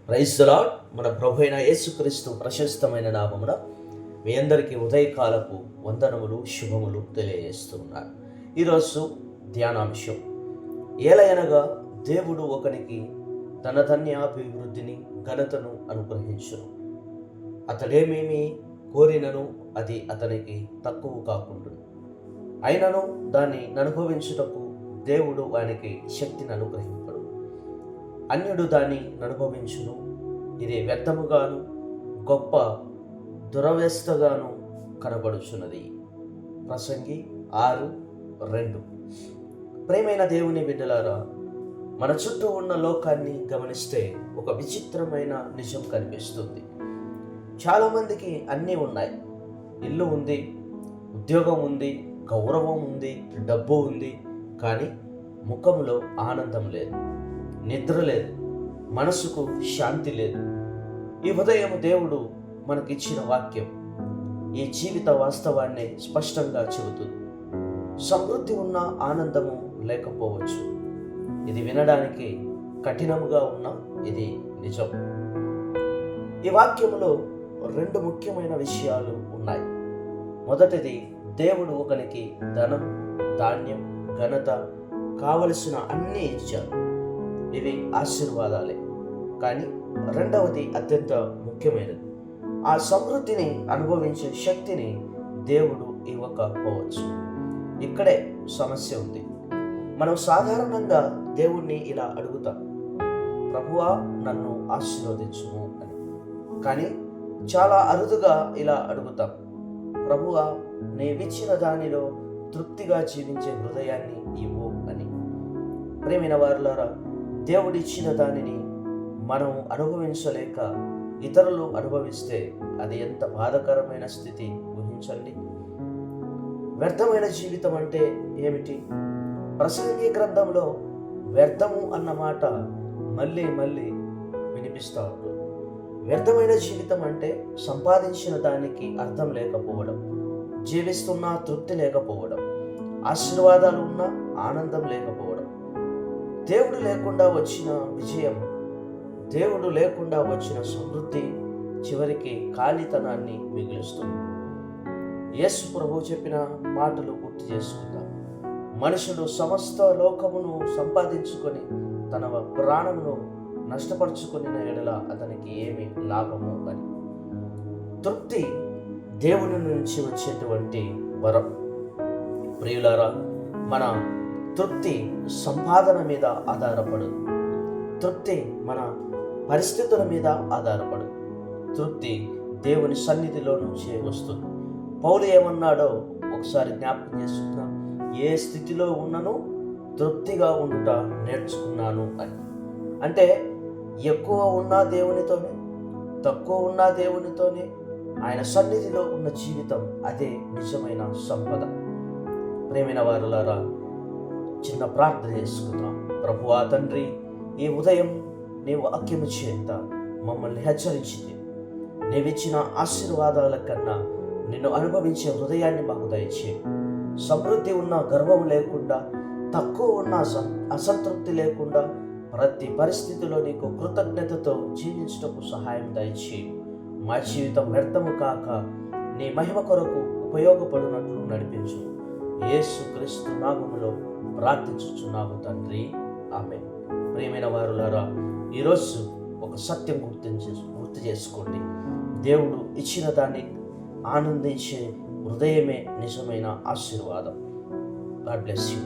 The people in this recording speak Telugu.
Praise the lord. మన ప్రభు అయిన యేసుక్రీస్తు ప్రశస్తమైన నామమున మీ అందరికీ ఉదయకాలపు వందనములు శుభములు తెలియజేస్తున్నాను. ఈరోజు ధ్యానాంశం, ఏలయనగా దేవుడు ఒకనికి తన ధన్యాభివృద్ధిని ఘనతను అనుగ్రహించును. అతడేమేమి కోరినను అది అతనికి తక్కువ కాకుండా, అయినను దాన్ని అనుభవించుటకు దేవుడు ఆయనకి శక్తిని అనుగ్రహింపడు. అన్యుడు దాన్ని అనుభవించును, ఇది వ్యర్థముగాను గొప్ప దురవస్థగాను కనబడుచున్నది. ప్రసంగి 6:2. ప్రేమైన దేవుని బిడ్డలారా, మన చుట్టూ ఉన్న లోకాన్ని గమనిస్తే ఒక విచిత్రమైన నిజం కనిపిస్తుంది. చాలామందికి అన్నీ ఉన్నాయి. ఇల్లు ఉంది, ఉద్యోగం ఉంది, గౌరవం ఉంది, డబ్బు ఉంది. కానీ ముఖంలో ఆనందం లేదు, నిద్ర లేదు, మనసుకు శాంతి లేదు. ఈ ఉదయం దేవుడు మనకిచ్చిన వాక్యం ఈ జీవిత వాస్తవాన్ని స్పష్టంగా చెబుతుంది. సమృద్ధి ఉన్న ఆనందము లేకపోవచ్చు. ఇది వినడానికి కఠినముగా ఉన్న ఇది నిజం. ఈ వాక్యములో 2 ముఖ్యమైన విషయాలు ఉన్నాయి. మొదటిది, దేవుడు ఒకనికి ధనం, ధాన్యం, ఘనత కావలసిన అన్నీ ఇచ్చారు. ఇవి ఆశీర్వాదాలే. కానీ రెండవది అత్యంత ముఖ్యమైనది, ఆ సమృద్ధిని అనుభవించే శక్తిని దేవుడు ఇవ్వకపోవచ్చు. ఇక్కడే సమస్య ఉంది. మనం సాధారణంగా దేవుణ్ణి ఇలా అడుగుతాం, ప్రభువా నన్ను ఆశీర్వదించుము అని. కానీ చాలా అరుదుగా ఇలా అడుగుతాం, ప్రభువా నీవిచ్చిన దానిలో తృప్తిగా జీవించే హృదయాన్ని ఇవ్వు అని. ప్రేమైన వారులారా, దేవుడిచ్చిన దానిని మనం అనుభవించలేక ఇతరులు అనుభవిస్తే అది ఎంత బాధాకరమైన స్థితి ఊహించండి. వ్యర్థమైన జీవితం అంటే ఏమిటి? ప్రసంగి గ్రంథంలో వ్యర్థము అన్న మాట మళ్ళీ మళ్ళీ వినిపిస్తూ ఉంటుంది. వ్యర్థమైన జీవితం అంటే సంపాదించిన దానికి అర్థం లేకపోవడం, జీవిస్తున్న తృప్తి లేకపోవడం, ఆశీర్వాదాలు ఉన్న ఆనందం లేకపోవడం, దేవుడు లేకుండా వచ్చిన విజయం, దేవుడు లేకుండా వచ్చిన సమృద్ధి చివరికి ఖాళీతనాన్ని మిగులుస్తుంది. యేసు ప్రభువు చెప్పిన మాటలు గుర్తు చేసుకుందాం. మనుషుడు సమస్త లోకమును సంపాదించుకొని తన ప్రాణమును నష్టపరుచుకున్న ఎడల అతనికి ఏమి లాభము అని. తృప్తి దేవుని నుంచి వచ్చేటువంటి వరం. ప్రియులారా, మన తృప్తి సంపాదన మీద ఆధారపడదు. తృప్తి మన పరిస్థితుల మీద ఆధారపడదు. తృప్తి దేవుని సన్నిధిలో నుంచే వస్తుంది. పౌలు ఏమన్నాడో ఒకసారి జ్ఞాపకం చేసుకుందాం. ఏ స్థితిలో ఉన్నను తృప్తిగా ఉండుట నేర్చుకున్నాను అని. అంటే ఎక్కువ ఉన్న దేవునితోనే, తక్కువ ఉన్న దేవునితోనే, ఆయన సన్నిధిలో ఉన్న జీవితం అదే నిజమైన సంపద. ప్రేమైన వారులారా, చిన్న ప్రార్థన చేసుకుందాం. ప్రభువా తండ్రి, ఈ ఉదయం నీ వాక్యము చేత మమ్మల్ని హెచ్చరించింది. నీవిచ్చిన ఆశీర్వాదాల కన్నా నిన్ను అనుభవించే హృదయాన్ని మాకు దయచే. సమృద్ధి ఉన్న గర్వం లేకుండా, తక్కువ ఉన్న అసంతృప్తి లేకుండా, ప్రతి పరిస్థితిలో నీకు కృతజ్ఞతతో జీవించటకు సహాయం దయచే. మా జీవితం వ్యర్థము కాక నీ మహిమ కొరకు ఉపయోగపడినట్లు నడిపించు. యేసుక్రీస్తు నామములో ప్రార్థించుచున్నాము తండ్రి, ఆమేన్. ప్రియమైన వారులారా, ఈరోజు ఒక సత్యం గుర్తు చేసుకోండి. దేవుడు ఇచ్చిన దాన్ని ఆనందించే హృదయమే నిజమైన ఆశీర్వాదం. God bless you.